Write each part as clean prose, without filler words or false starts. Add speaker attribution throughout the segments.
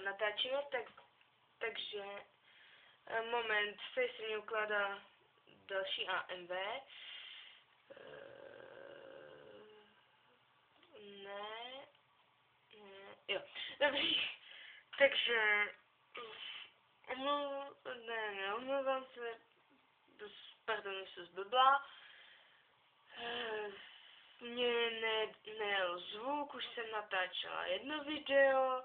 Speaker 1: natáčíme, takže moment, se mi ukládá další AMV. Dobrý, takže omlouvám se, pardon, jsem zblblá. Mně nejel zvuk, už jsem natáčela jedno video,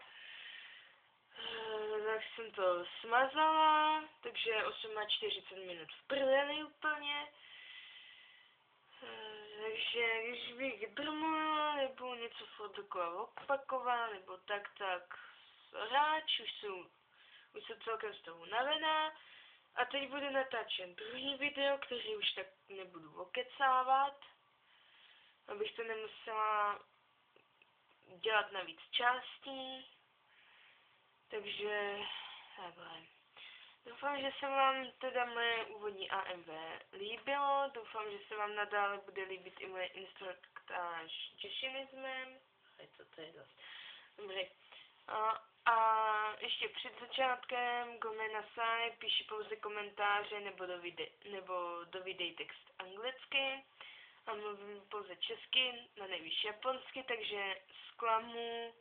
Speaker 1: tak jsem to smazala, takže 8:40 minut v prdeli úplně. Takže když bych brmula, nebo něco furt dokola opakovala, nebo tak ráč, už jsem celkem z toho unavená. A teď bude natáčen druhý video, který už tak nebudu okecávat, abych to nemusela dělat na víc částí. Takže takhle. Doufám, že se vám teda moje úvodní AMV líbilo. Doufám, že se vám nadále bude líbit i moje instruktáž češinismem. Co to je dost. Dobře. A ještě před začátkem Gomena Sai píši pouze komentáře nebo do videí text anglicky. A mluvím pouze česky, na nejvíc japonsky, takže zklamu.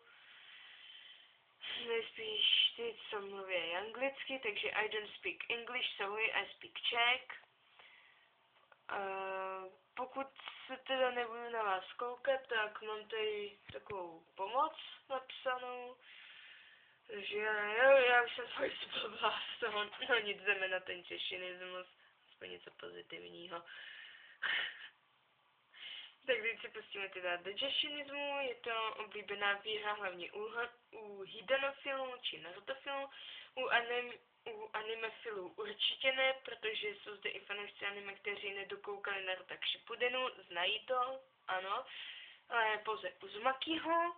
Speaker 1: Nejspíš ty, co mluví anglicky, takže I don't speak English, sorry, I speak Czech. Pokud se teda nebudu na vás koukat, tak mám tady takovou pomoc napsanou. Takže já už jsem fakt zblbla z toho, no nic, jdeme na ten češinismus, aspoň něco pozitivního. Tak teď si pustíme teda do češinismu, je to oblíbená výhra hlavně u hidanofilů či narutofilů, u animefilů určitě ne, protože jsou zde i fanoušci anime, kteří nedokoukali Naruto Shippudenu, znají to, ano, ale pouze Uzumakiho,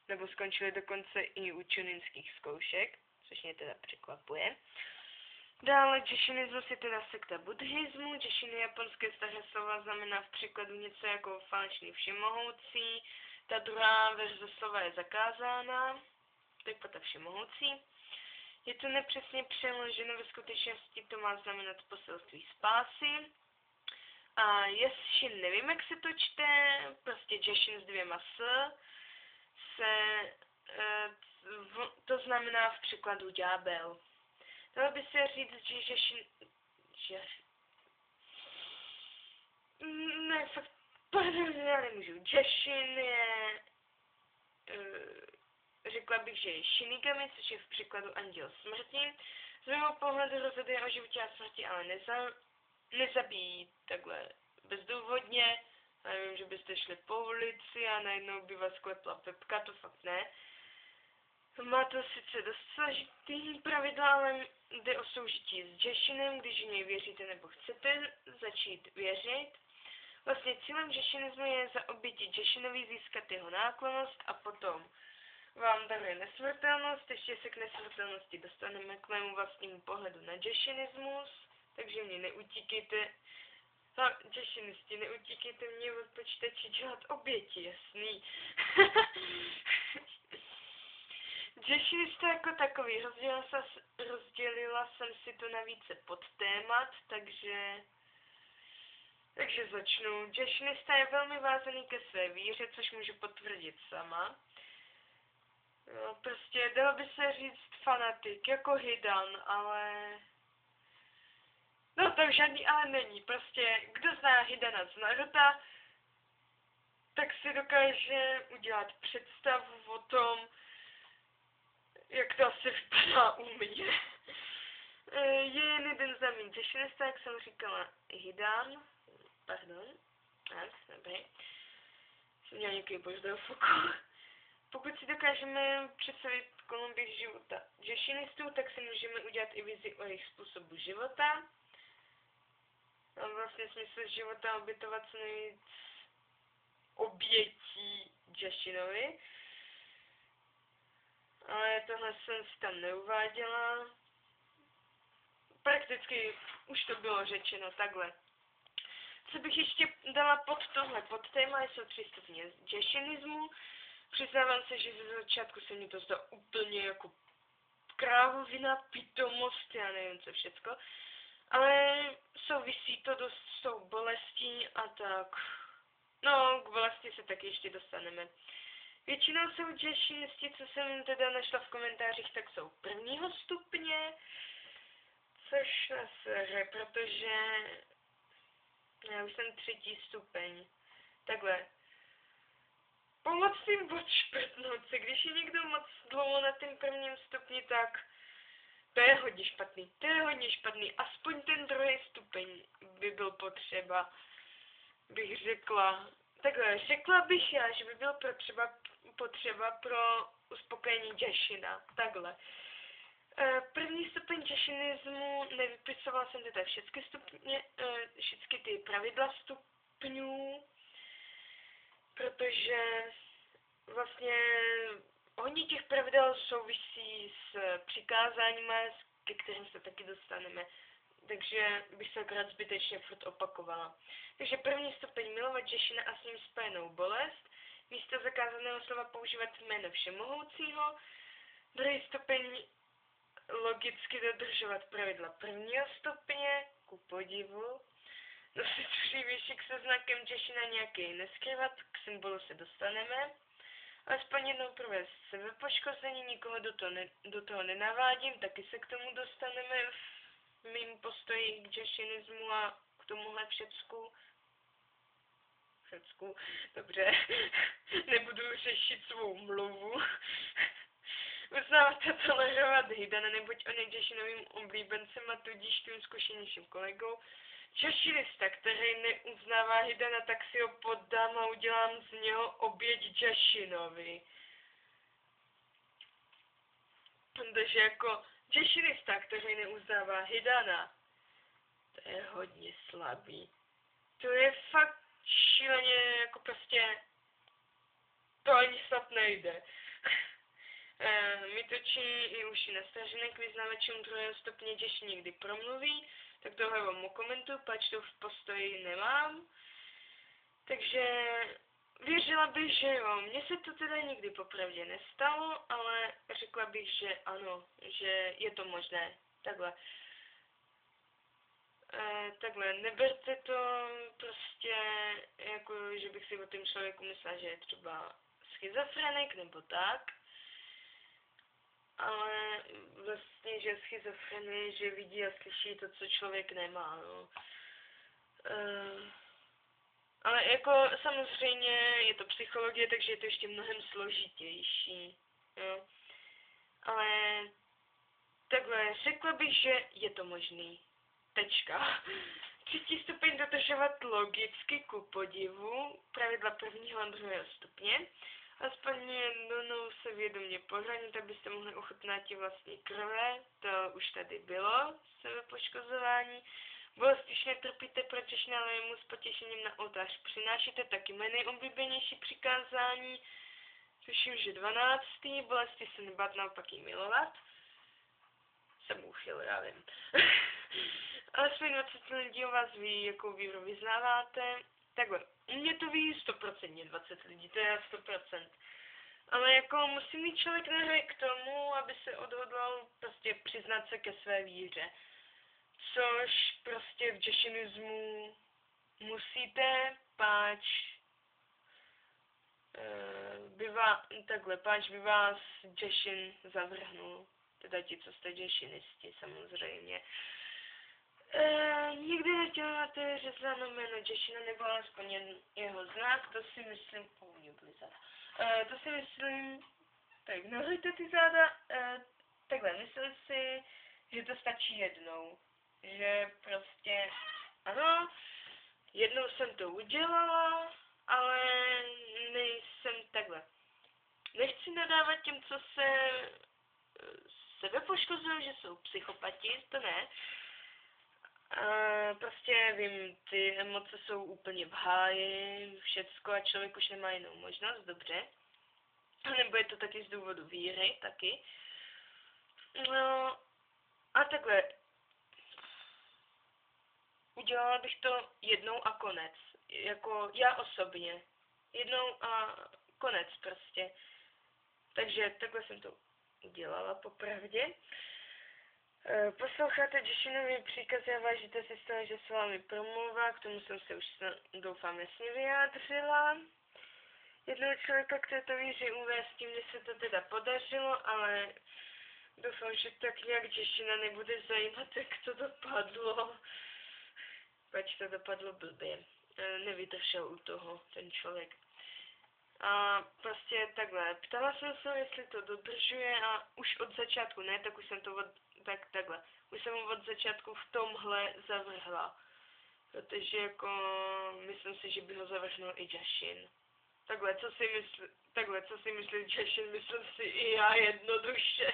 Speaker 1: nebo skončili dokonce i u chuninských zkoušek, což mě teda překvapuje. Dále češinismus je teda sekta buddhismu. Češiny japonské staré slova znamená v překladu něco jako falešný všemohoucí. Ta druhá verze slova je zakázána, tak ta všemohoucí. Je to nepřesně přeloženo, ve skutečnosti to má znamenat poselství spásy. A Jeshin, nevím, jak se to čte, prostě Češin s 2 to znamená v překladu ďábel. Dalo by se říct, že ne, fakt, pardon, já nemůžu. Jashin je, řekla bych, že je Shinigami, což je v překladu anděl smrti. Z mého pohledu rozhoduje o životě a smrti, ale nezabíjí takhle bezdůvodně. Já nevím, že byste šli po ulici a najednou by vás klepla pepka, to fakt ne. Má to sice dost složitý pravidla, ale jde o soužití s Jeshinem, když v něj věříte nebo chcete začít věřit. Vlastně cílem Jeshinismu je za oběti Jeshinovi získat jeho náklonnost a potom vám daruje nesmrtelnost, ještě se k nesmrtelnosti dostaneme k mému vlastnímu pohledu na Jeshinismus, takže mě neutíkejte. Jeshinisti, neutíkejte mě od počítači dělat oběti, jasný. Ješinista jako takový, rozdělila jsem si to na více podtémat, takže začnu. Ješinista je velmi vázaný ke své víře, což můžu potvrdit sama. No, prostě dalo by se říct fanatik, jako Hidan, ale... No to žádný ale není, prostě kdo zná Hidana z Naruta, tak si dokáže udělat představu o tom, jak to asi vypadá u mě. Je jen jeden znamení Ješinista, jak jsem říkala, Hidan. Pardon. Tak, dobrý. Jsem měla nějaký boždou foku. Pokud si dokážeme představit koloběh života Ješinistů, tak si můžeme udělat i vizi o jejich způsobu života. A vlastně smysl života obětovat co nejvíc obětí Jeshinovi. Ale tohle jsem si tam neuváděla. Prakticky už to bylo řečeno takhle. Co bych ještě dala pod tohle, pod téma jsou 3 stupně Jeshinismu. Přiznávám se, že ze začátku se mi to zdá úplně jako krávovina, pitomost, já nevím co všecko. Ale souvisí to dost s tou bolestí a tak. No, k bolesti se taky ještě dostaneme. Většinou jsou děšinisti, co jsem teda našla v komentářích, tak jsou prvního stupně, což nás sere, protože já už jsem třetí stupeň. Takhle. Pomoct jim odšprtnout se, když je někdo moc dlouho na tom prvním stupni, tak to je hodně špatný. To je hodně špatný. Aspoň ten druhý stupeň by byl potřeba, bych řekla. Takhle, řekla bych já, že by byl potřeba pro uspokojení děšina. Takhle. První stupeň děšinismu, nevypisovala jsem teda všechny stupně, všechny ty pravidla stupňů, protože vlastně hodně těch pravidel souvisí s přikázáními, ke kterým se taky dostaneme. Takže bych se akorát zbytečně furt opakovala. Takže první stupeň milovat děšina a s ním spojenou bolest. Místo zakázaného slova používat jméno všemohoucího. Druhý stupeň logicky dodržovat pravidla prvního stupně, ku podivu. Nosit přívěšek se znakem děšina nějaký neskrývat, k symbolu se dostaneme. Alespoň jednou provést sebepoškození, nikoho do toho nenavádím, taky se k tomu dostaneme v mým postoji k děšinismu a k tomuhle všecku. Dobře, nebudu řešit svou mluvu. Uznávat a tolerovat hydana, neboť on je děšinovým oblíbencem a tudíž tím zkušenějším kolegou. Děšinista, který neuznává hydana, tak si ho poddám a udělám z něho oběť děšinovi. Takže jako děšinista, který neuznává hydana, to je hodně slabý. To je fakt šíleně, jako prostě, to ani snad nejde. Mi točí i uši nastražené k vyznavačům druhého stupně děši někdy promluví, tak tohle vám okomentuju, pač to v postoji nemám. Takže věřila bych, že jo, mně se to teda nikdy popravdě nestalo, ale řekla bych, že ano, že je to možné. Takhle, neberte to prostě jako, že bych si o tom člověku myslela, že je třeba schizofrenik nebo tak. Ale vlastně, že schizofrenie, že vidí a slyší to, co člověk nemá, no. Ale jako samozřejmě je to psychologie, takže je to ještě mnohem složitější, jo. Ale takhle, řekla bych, že je to možný. Tečka. Třetí stupeň dodržovat logicky ku podivu, pravidla prvního a druhého stupně. Aspoň jednou se vědomě pořádit, abyste mohli ochutnat vlastní krve, to už tady bylo, sebepoškozování. Bolest, když netrpíte protěžné, ale mu s potěšením na oltář přinášíte taky mé nejoblíbenější přikázání, tuším, že 12. Bolesti se nebát, naopak jí milovat. Jsem úchyl, já vím. Alespoň 20 lidí o vás ví, jakou víru vyznáváte. Takhle, u mě to ví 100% 20 lidí, to je 100%. Ale jako musí mít člověk nahoj k tomu, aby se odhodlal prostě přiznat se ke své víře. Což prostě v děšinismu musíte, páč by vás děšin zavrhnul. Teda ti, co jste děšinisti, samozřejmě. Nikdy neděláte řezano jméno děšina, nebo alespoň jeho znak, to si myslím, to si myslím, tak ignorujte ty záda, takhle, myslím si, že to stačí jednou, že prostě, ano, jednou jsem to udělala, ale nejsem takhle. Nechci nadávat těm, co se sebepoškozují, že jsou psychopati, to ne. Prostě vím, ty emoce jsou úplně v háji, všecko a člověk už nemá jinou možnost, dobře. Nebo je to taky z důvodu víry, taky. No, a takhle. Udělala bych to jednou a konec. Jako já osobně. Jednou a konec prostě. Takže takhle jsem to udělala popravdě. Posloucháte Joshinovy příkazy a vážíte si z toho, že s vámi promluvá, k tomu jsem se už doufám jasně vyjádřila. Jednoho člověka k této víře uvést tím, že se to teda podařilo, ale doufám, že tak nějak Joshina nebude zajímat, jak to dopadlo. Pač to dopadlo blbě. Nevydržel u toho ten člověk. A prostě takhle, ptala jsem se, jestli to dodržuje a už od začátku ne, tak už jsem to takhle. Už jsem od začátku v tomhle zavrhla. Protože jako, myslím si, že by ho zavrhnul i Joshin. Takhle, co si myslí Joshin, myslím si i já jednoduše.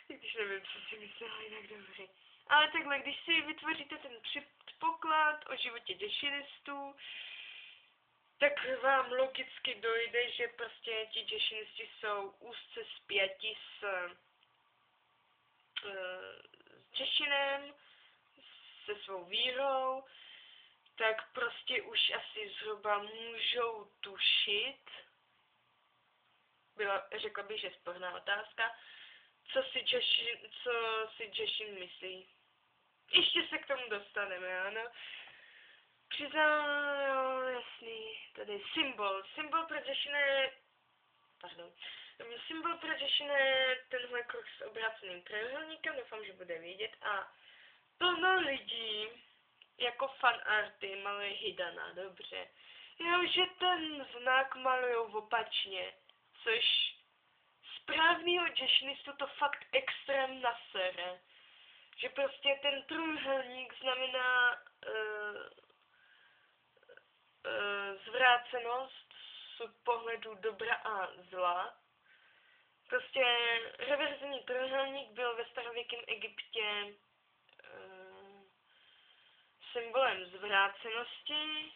Speaker 1: Když nevím, co si myslela jinak dobře. Ale takhle, když si vytvoříte ten předpoklad o životě Joshinistů, tak vám logicky dojde, že prostě ti Joshinisti jsou úzce spjati s Joshinem, se svou vírou, tak prostě už asi zhruba můžou tušit, řekla bych, že sporná otázka, co si Joshin myslí. Ještě se k tomu dostaneme, ano. Přiznám, jo, jasný, tady symbol pro Joshina je, symbol pro Joshina je tenhle kruh s obráceným trojúhelníkem, doufám, že bude vidět, a plno lidí, jako fanarty, maluje Hidana, dobře. Jenomže ten znak malujou opačně, což správnýho Joshinistu to fakt extrém nasere. Že prostě ten trojúhelník znamená zvrácenost z pohledu dobra a zla. Prostě reverzní trojúhelník byl ve starověkém Egyptě symbolem zvrácenosti.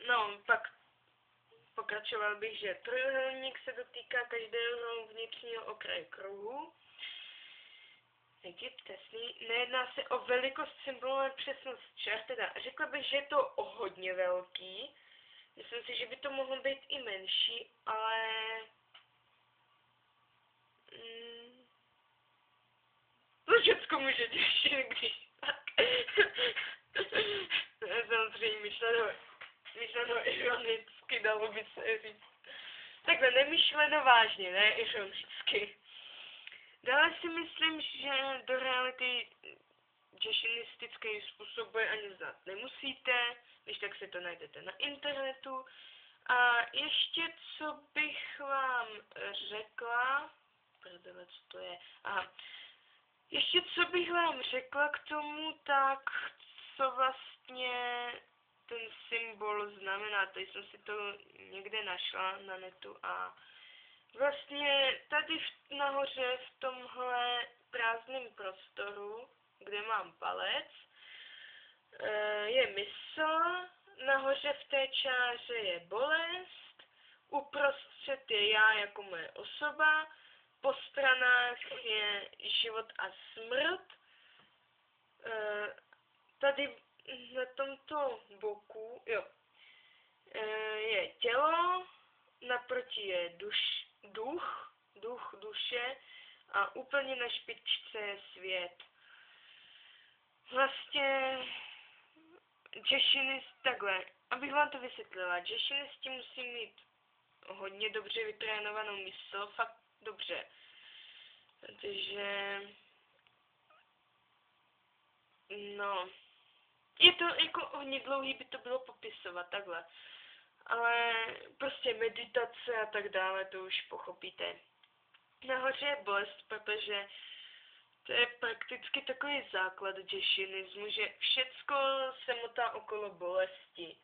Speaker 1: No, pak pokračoval bych, že trojúhelník se dotýká každého vnitřního okraje kruhu. Egypt, jasný. Nejedná se o velikost symbolu, ale přesnost čar, teda řekla bych, že je to o hodně velký. Myslím si, že by to mohlo být i menší, ale to všechno může těšit, když tak. Samozřejmě myšleno ironicky, dalo by se říct. Takhle, nemyšleno vážně, ne ironicky. Dále si myslím, že do reality joshinistický způsob ani znát nemusíte, když tak si to najdete na internetu. A ještě co bych vám řekla, co to je, aha, ještě co bych vám řekla k tomu, tak co vlastně ten symbol znamená, tady jsem si to někde našla na netu a vlastně tady nahoře v tomhle prázdném prostoru, kde mám palec, je mysl, nahoře v té čáře je bolest, uprostřed je já jako moje osoba, po stranách je život a smrt, tady na tomto boku, je tělo, naproti je duše a úplně na špičce je svět. Vlastně takhle, abych vám to vysvětlila, Joshinisti musí mít hodně dobře vytrénovanou mysl, fakt dobře. Protože no, je to jako hodně dlouhý, by to bylo popisovat, takhle. Ale prostě meditace a tak dále, to už pochopíte. Nahoře je bolest, protože to je prakticky takový základ joshinismu, že všecko se motá okolo bolesti.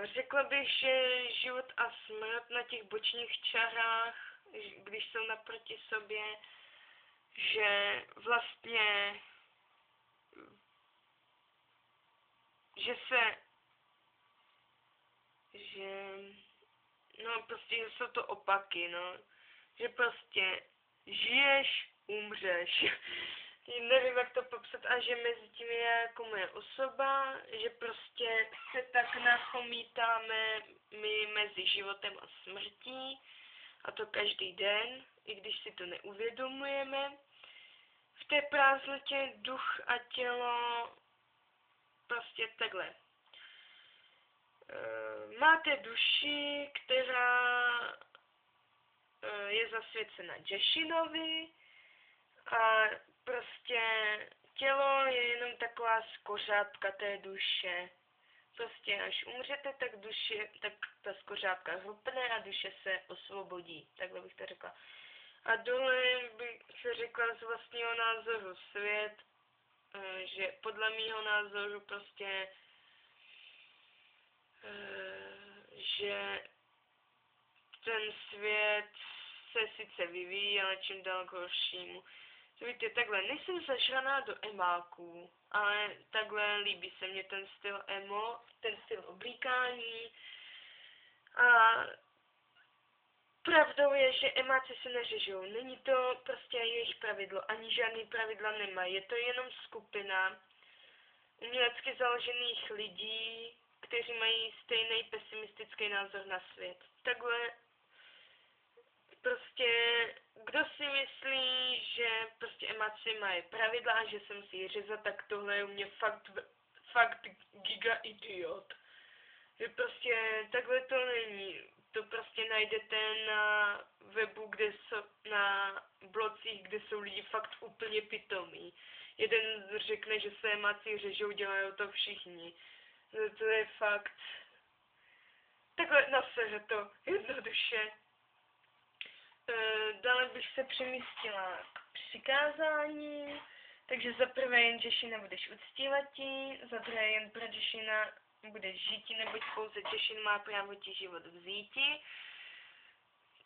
Speaker 1: Řekla bych, že život a smrt na těch bočních čarách, když jsou naproti sobě, že vlastně no prostě jsou to opaky, no. Že prostě žiješ, umřeš. nevím, jak to popsat, a že mezi tím je jako moje osoba, že prostě se tak nachomítáme my mezi životem a smrtí, a to každý den, i když si to neuvědomujeme. V té prázdnotě duch a tělo prostě takhle. Máte duši, která je zasvěcena Jeshinovi, a prostě tělo je jenom taková skořápka té duše. Prostě až umřete, tak ta skořápka hrupne a duše se osvobodí. Takhle bych to řekla. A dole bych se řekla z vlastního názoru svět, že podle mýho názoru prostě, že ten svět se sice vyvíjí, ale čím dál k horšímu. Víte, takhle, nejsem zažraná do emáků, ale takhle líbí se mně ten styl emo, ten styl oblíkání. A pravdou je, že emáci se neřežou. Není to prostě jejich pravidlo, ani žádný pravidla nemají. Je to jenom skupina umělecky založených lidí, kteří mají stejný pesimistický názor na svět. Takhle prostě, kdo si myslí, že prostě emáci mají pravidla a že se musí řezat, tak tohle je u mě fakt giga idiot. Že prostě takhle to není. To prostě najdete na webu, na blocích, kde jsou lidi fakt úplně pitomí. Jeden řekne, že se emáci řežou, dělají to všichni. To je fakt. Takhle nasere to jednoduše. Dále bych se přemístila k přikázání, takže za prvé jen Jeshina budeš uctívatí, za druhé jen pro Jeshina budeš žíti, neboť pouze Jeshin má právo ti život vzíti.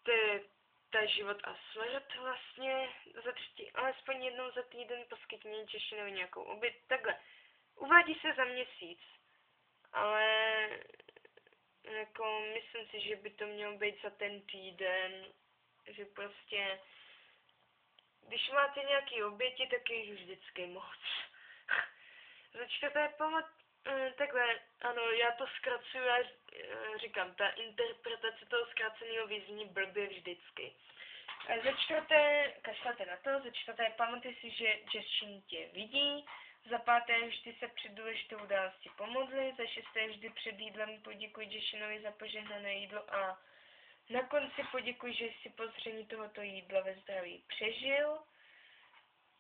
Speaker 1: To je ta život a smrt vlastně. Za třetí, alespoň jednou za týden poskytni Jeshinovi nějakou oběť. Takhle, uvádí se za měsíc, ale jako myslím si, že by to mělo být za ten týden, že prostě, když máte nějaký oběti, tak je jich vždycky moc. Za čtvrté, takhle, ano, já to zkracuju, já říkám, ta interpretace toho zkráceného vyzní blbě vždycky. A za čtvrté, kašlete na to, za čtvrté, pamatuj si, že Jeshin tě vidí, za páté, vždy se před důležitou událostí pomodli, za šesté, vždy před jídlem poděkuj Jeshinovi za požehnané jídlo a na konci poděkuji, že jsi po zření tohoto jídla ve zdraví přežil,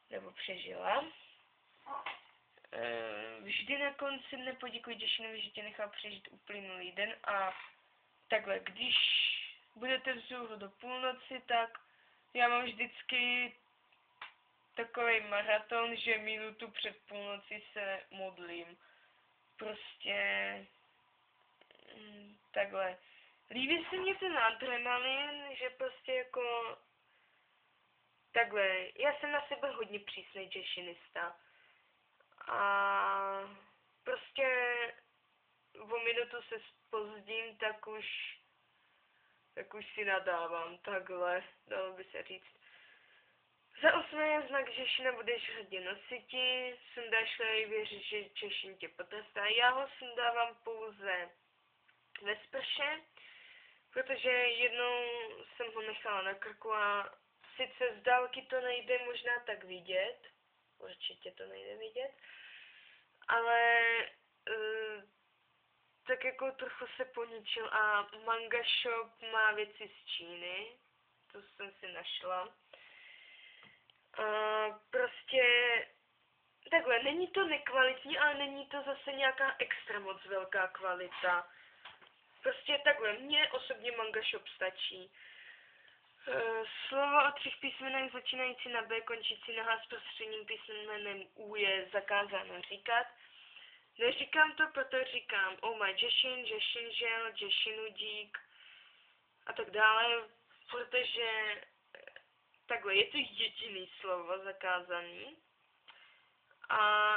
Speaker 1: nebo přežila. Vždy na konci dne poděkuji Jeshinovi, že tě nechal přežít uplynulý den, a takhle, když budete vzhůru do půlnoci, tak já mám vždycky takový maraton, že minutu před půlnoci se modlím. Prostě takhle. Líbí se mně ten adrenalin, že prostě jako takhle, já jsem na sebe hodně přísnej Jeshinista. A prostě o minutu se zpozdím, tak už si nadávám, takhle, dalo by se říct. Za 8 je znak Jeshina budeš hrdě nositi, sundáš-li věří, že Jeshin tě potrestá. Já ho sundávám pouze ve sprše, protože jednou jsem ho nechala na krku a sice z dálky to nejde možná tak vidět, určitě to nejde vidět, ale tak jako trochu se poničil a Manga Shop má věci z Číny, to jsem si našla. Prostě takhle, není to nekvalitní, ale není to zase nějaká extra moc velká kvalita. Prostě takhle, mně osobně Manga Shop stačí. Slova o 3 písmenech začínající na B, končící na H s prostředním písmenem U je zakázáno říkat. Neříkám to, proto říkám Oh my Jeshin, Jeshinžel, Jeshinudík a tak dále, protože takhle, je to jediný slovo zakázaný. A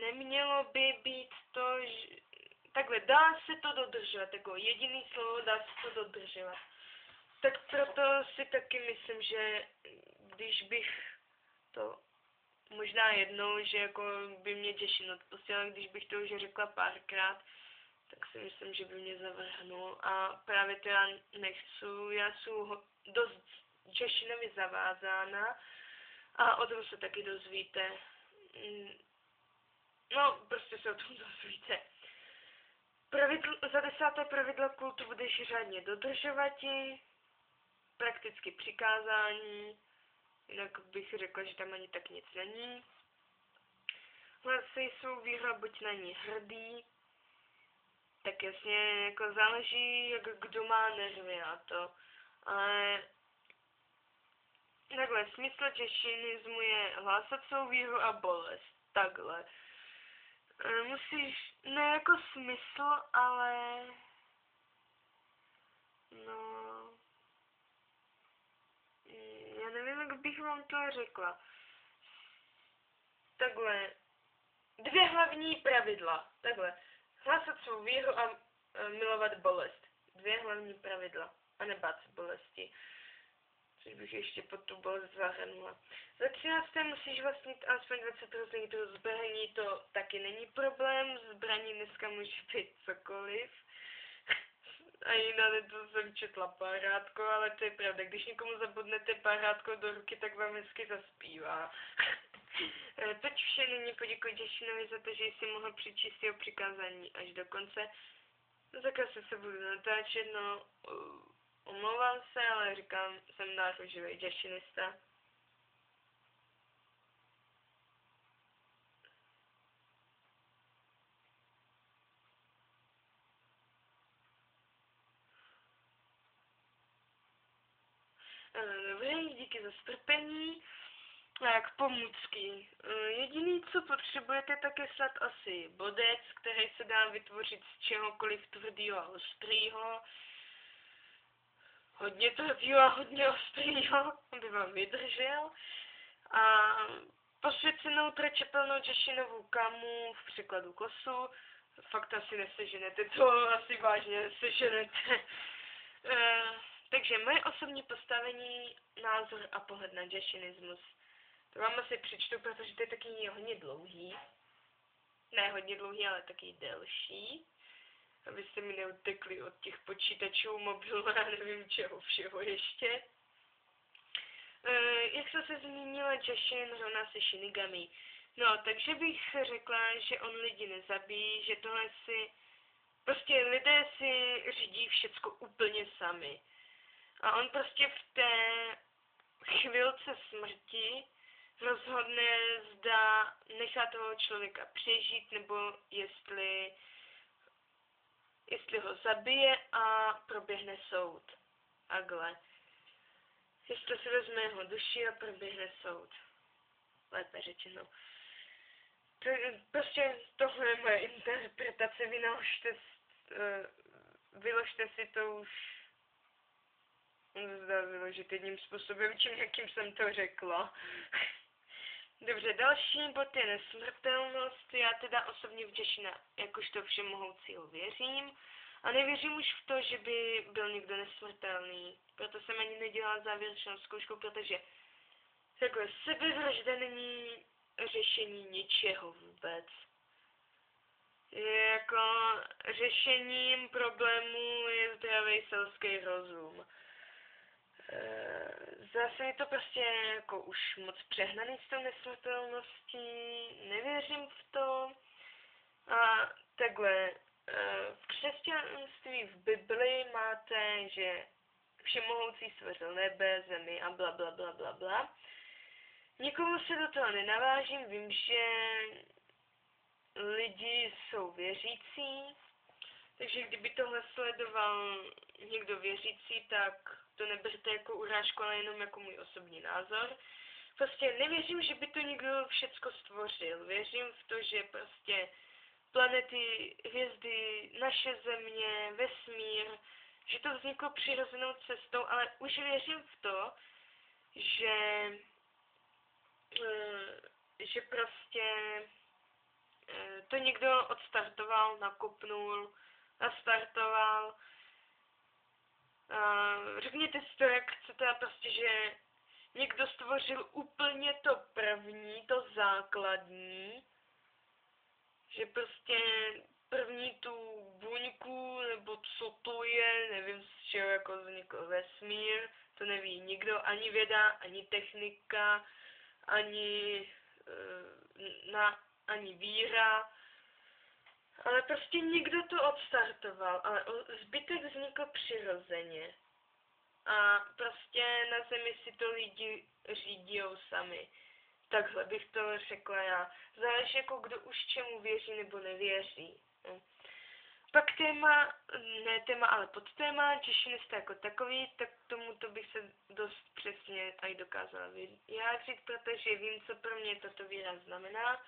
Speaker 1: nemělo by být to, že takhle, dá se to dodržovat, jako jediný slovo, dá se to dodržovat. Tak proto si taky myslím, že když bych to možná jednou, že jako by mě Děšin odpustila, když bych to už řekla párkrát, tak si myslím, že by mě zavrhnul. A právě to já nechci, já jsem dost Děšinovi zavázána a o tom se taky dozvíte. No, prostě se o tom dozvíte. Za 10. pravidlo kultu budeš řádně dodržovati, prakticky přikázání, jinak bych řekla, že tam ani tak nic není. Hlasy svou víru a buď na ní hrdý, tak jasně, jako záleží, jak kdo má nervy a to. Ale takhle, smysl děšinismu je hlásat svou víru a bolest. Takhle. Musíš, ne jako smysl, ale no, já nevím, jak bych vám to řekla. Takhle, 2 hlavní pravidla. Takhle, hlásat svou víru a milovat bolest. 2 hlavní pravidla. A nebát se bolesti. Což bych ještě pod tu bolest zahrnula. Za 13. musíš vlastnit aspoň 20 různých druhů zbraní, to taky není problém. Zbraní dneska může být cokoliv. A jinak to jsem četla párátko, ale to je pravda. Když někomu zabudnete párátko do ruky, tak vám hezky zaspívá. Teď vše nyní poděkuji Děšinovi za to, že jsi mohl přečíst jeho přikázání až do konce. Zase se budu natáčet, no, omlouvám se, ale říkám, jsem nároživý děšinista. Dobré, díky za strpení. Tak, pomůcky. Jediný, co potřebujete, tak je snad asi bodec, který se dá vytvořit z čehokoliv tvrdýho a ostrýho. Hodně tvrdýho a hodně ostrýho, aby vám vydržel. A posvěcenou tračepelnou Děšinovou kamu, v překladu kosu. Fakt asi neseženete, to asi vážně seženete. Takže moje osobní postavení, názor a pohled na děšinismus. To vám asi přečtu, protože to je taky hodně dlouhý. Ne hodně dlouhý, ale taky delší. Abyste mi neutekli od těch počítačů, mobilů a nevím čeho všeho ještě. Jak jsem se zmínila, Děšin rovná se Shinigami. No, takže bych řekla, že on lidi nezabíjí, že tohle si... Prostě lidé si řídí všecko úplně sami. A on prostě v té chvilce smrti rozhodne, zda nechá toho člověka přežít, nebo jestli ho zabije a proběhne soud. Takhle. Jestli si vezme jeho duši a proběhne soud. Lépe řečeno. Prostě tohle je moje interpretace, vyložte si to už zdá vyložit jedním způsobem, čím jakým jsem to řekla. Dobře, další bod je nesmrtelnost. Já teda osobně v Děšina jakožto všemohoucího věřím. A nevěřím už v to, že by byl někdo nesmrtelný. Proto jsem ani nedělala závěrečnou zkoušku, protože takhle sebevražda není řešení ničeho vůbec. Je jako řešením problému je zdravý selský rozum. Zase je to prostě jako už moc přehnaný s tou nesmrtelností, nevěřím v to. A takhle, v křesťanství v Bibli máte, že všemohoucí stvořil nebe, zemi a bla bla bla bla bla. Nikomu se do toho nenavážím, vím, že lidi jsou věřící, takže kdyby tohle sledoval někdo věřící, tak to neberte jako urážku, ale jenom jako můj osobní názor. Prostě nevěřím, že by to někdo všecko stvořil. Věřím v to, že prostě planety, hvězdy, naše země, vesmír, že to vzniklo přirozenou cestou, ale už věřím v to, že prostě to někdo odstartoval, nakopnul, nastartoval. řekněte si to, jak chcete, a prostě, že někdo stvořil úplně to první, to základní, že prostě první tu buňku, nebo co to je, nevím, z čeho jako vznikl vesmír, to neví nikdo, ani věda, ani technika, ani, ani víra, ale prostě někdo to odstartoval, ale zbytek vznikl přirozeně. A prostě na Zemi si to lidi řídijou sami. Takhle bych to řekla já. Záleží jako kdo už čemu věří nebo nevěří. No. Pak ale podtéma, Těšinista jako takový, tak tomuto bych se dost přesně aj dokázala vyjádřit, protože vím, co pro mě tato víra znamená.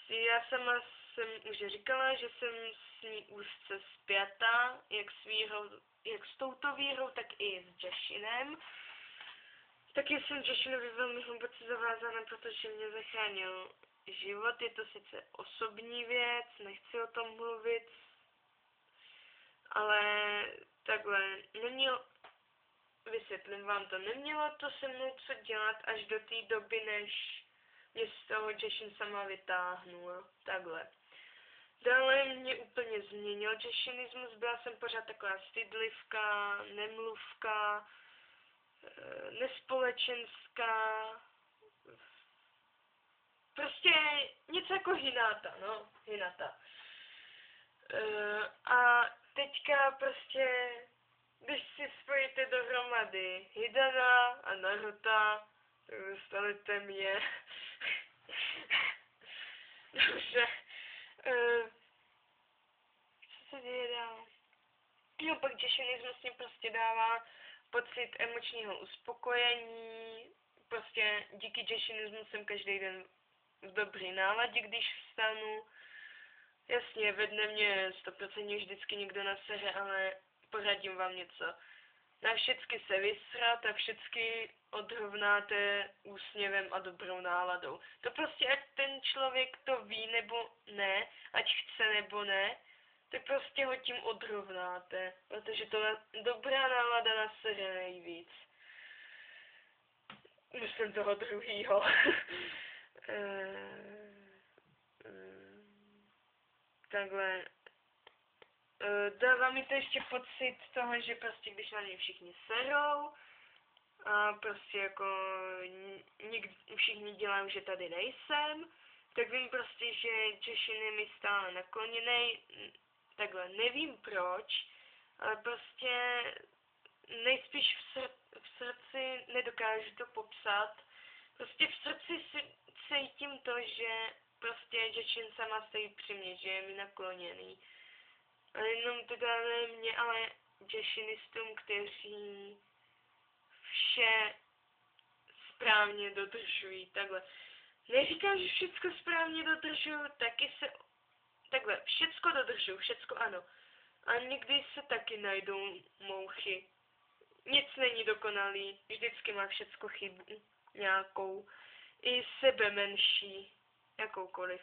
Speaker 1: Já sama jsem už říkala, že jsem s ní úzce spjatá, jak s touto vírou, tak i s Jashinem. Taky jsem Jashinovi velmi hluboce zavázána, protože mě zachránil život. Je to sice osobní věc, nechci o tom mluvit, ale takhle, vysvětlím vám to, nemělo to se mnou co dělat až do té doby, než mě z toho Jashin sama vytáhnul, takhle. Dále mě úplně změnil Jashinismus, byla jsem pořád taková stydlivka, nemluvka, nespolečenská, prostě něco jako Hinata, no, Hinata. A teďka prostě, když si spojíte dohromady Hidana a Naruta, tak dostanete mě. Dobře. Co se děje dál? No pak Jashinismus mě prostě dává pocit emočního uspokojení. Prostě díky Jashinismu jsem každý den v dobrý náladě, když vstanu. Jasně, ve dne mě 100% vždycky někdo nasere, ale poradím vám něco. Na všecky se vysrat a všecky odrovnáte úsměvem a dobrou náladou. To prostě, ať ten člověk to ví nebo ne, ať chce nebo ne, tak prostě ho tím odrovnáte, protože to dobrá nálada nasere nejvíc. Myslím toho druhýho. Takhle. Dává mi to ještě pocit toho, že prostě když na mě všichni serou a prostě jako všichni dělají, že tady nejsem, tak vím prostě, že Jashin je mi stále nakloněnej, takhle, nevím proč, ale prostě nejspíš v srdci nedokážu to popsat, prostě v srdci si cítím to, že prostě Jashin sama stojí při mě, že je mi nakloněný. A jenom teda ne mě, ale Jashinistům, kteří vše správně dodržují, takhle. Neříkám, že všecko správně dodržuju, takhle, všecko dodržuju, všecko ano. A někdy se taky najdou mouchy. Nic není dokonalý, vždycky má všecko chybu, nějakou, i sebe menší, jakoukoliv.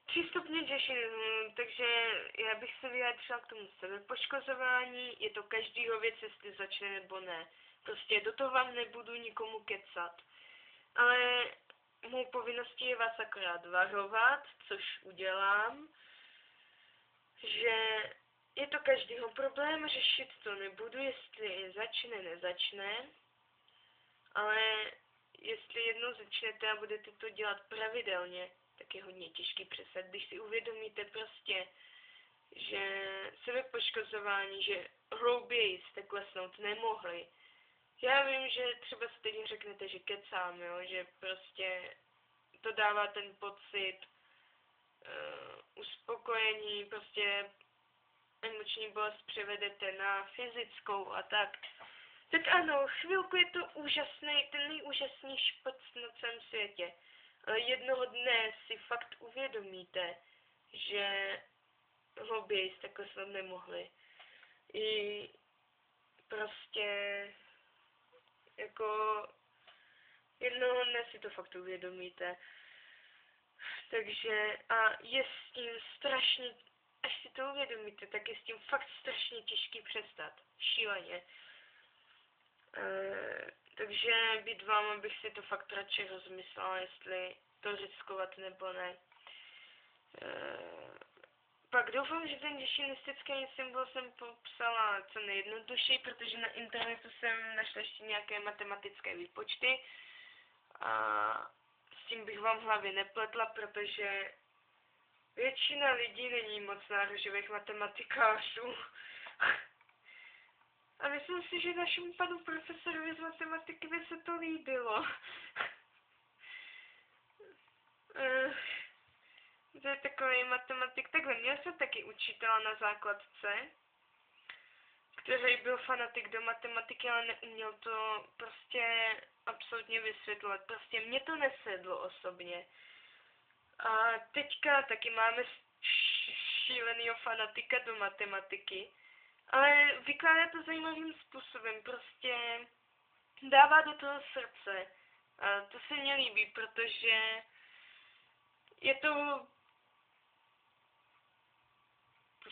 Speaker 1: 3 stupně Jashinismu, takže já bych se vyjádřila k tomu sebepoškozování, je to každýho věc, jestli začne nebo ne. Prostě do toho vám nebudu nikomu kecat. Ale mou povinností je vás akorát varovat, což udělám, že je to každýho problém, řešit to nebudu, jestli začne, nezačne, ale jestli jednou začnete a budete to dělat pravidelně, tak je hodně těžký přesat, když si uvědomíte prostě, že sebepoškozování, že hlouběji jste klesnout nemohli. Já vím, že třeba si teď řeknete, že kecám, jo, že prostě to dává ten pocit uspokojení, prostě emoční bolest převedete na fyzickou a tak. Tak ano, chvilku je to úžasný, ten nejúžasnější pocit na celém světě. Ale jednoho dne si fakt uvědomíte, že hlouběji jste klesnout nemohli. I prostě jako jednoho dne si to fakt uvědomíte. Takže a je s tím strašně až si to uvědomíte, tak je s tím fakt strašně těžký přestat. Šíleně. Takže být vám, bych si to fakt radši rozmyslela, jestli to riskovat nebo ne. Pak doufám, že ten děšinistický symbol jsem popsala co nejjednodušeji, protože na internetu jsem našla ještě nějaké matematické výpočty a s tím bych vám v hlavě nepletla, protože většina lidí není moc nároživých matematikářů. A myslím si, že našemu panu profesorovi z matematiky by se to líbilo. To je takový matematik. Takhle, měl jsem taky učitela na základce, který byl fanatik do matematiky, ale neuměl to prostě absolutně vysvětlovat. Prostě mě to nesedlo osobně. A teďka taky máme šílenýho fanatika do matematiky, ale vykládá to zajímavým způsobem, prostě dává do toho srdce. A to se mně líbí, protože je to,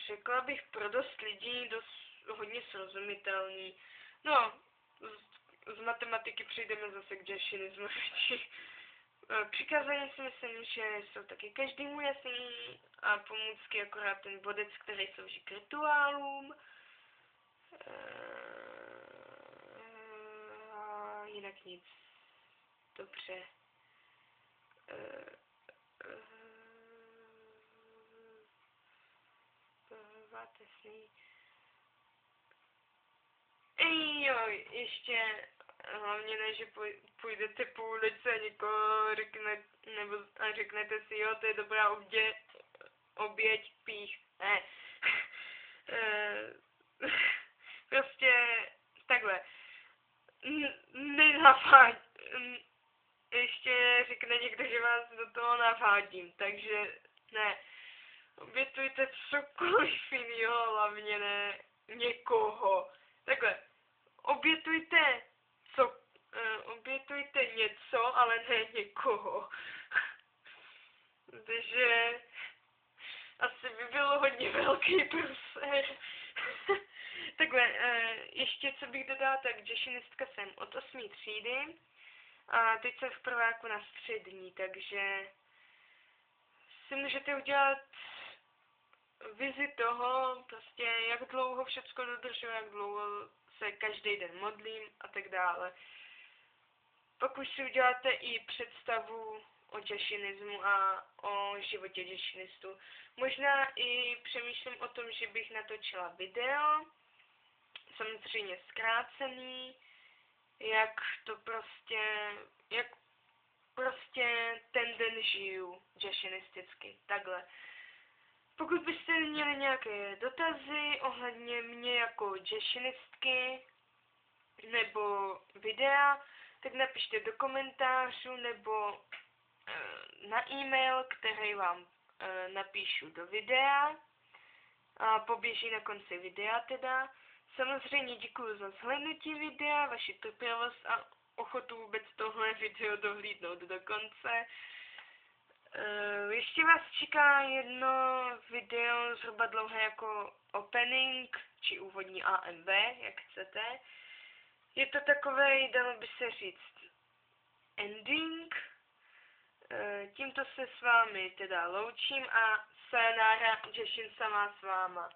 Speaker 1: řekla bych, pro dost lidí dost hodně srozumitelný. No, z matematiky přijdeme zase k děšinismu. Přikázání si myslím, že jsou taky každému jasný a pomůcky akorát ten bodec, který slouží k rituálům. Jinak nic. Dobře. Vátesný. Jo, ještě hlavně ne, že půjdete po ulici a někoho řeknete si, jo, to je dobrá oběť, pích. Ne. Prostě takhle. Nenavádí. Ještě řekne někdo, že vás do toho navádím, takže ne. Obětujte cokoliv jiného, hlavně ne někoho. Takhle. Obětujte něco, ale ne někoho. Takže asi by bylo hodně velký průser. Takhle, ještě co bych dodala, tak děšinistka jsem od 8. třídy a teď jsem v prváku na střední, takže si můžete udělat vizi toho, prostě jak dlouho všecko dodržuji, jak dlouho se každý den modlím a tak dále. Pak už si uděláte i představu o děšinismu a o životě děšinistů. Možná i přemýšlím o tom, že bych natočila video, samozřejmě zkrácený, jak ten den žiju děšinisticky, takhle. Pokud byste měli nějaké dotazy ohledně mě jako děšinistky nebo videa, tak napište do komentářů nebo na e-mail, který vám napíšu do videa a poběží na konci videa teda. Samozřejmě děkuji za zhlédnutí videa, vaši trpělivost a ochotu vůbec tohle video dohlídnout do konce. Ještě vás čeká jedno video zhruba dlouhé jako opening, či úvodní AMV, jak chcete. Je to takové, dalo by se říct, ending. Tímto se s vámi teda loučím a sayonara, těším se s váma.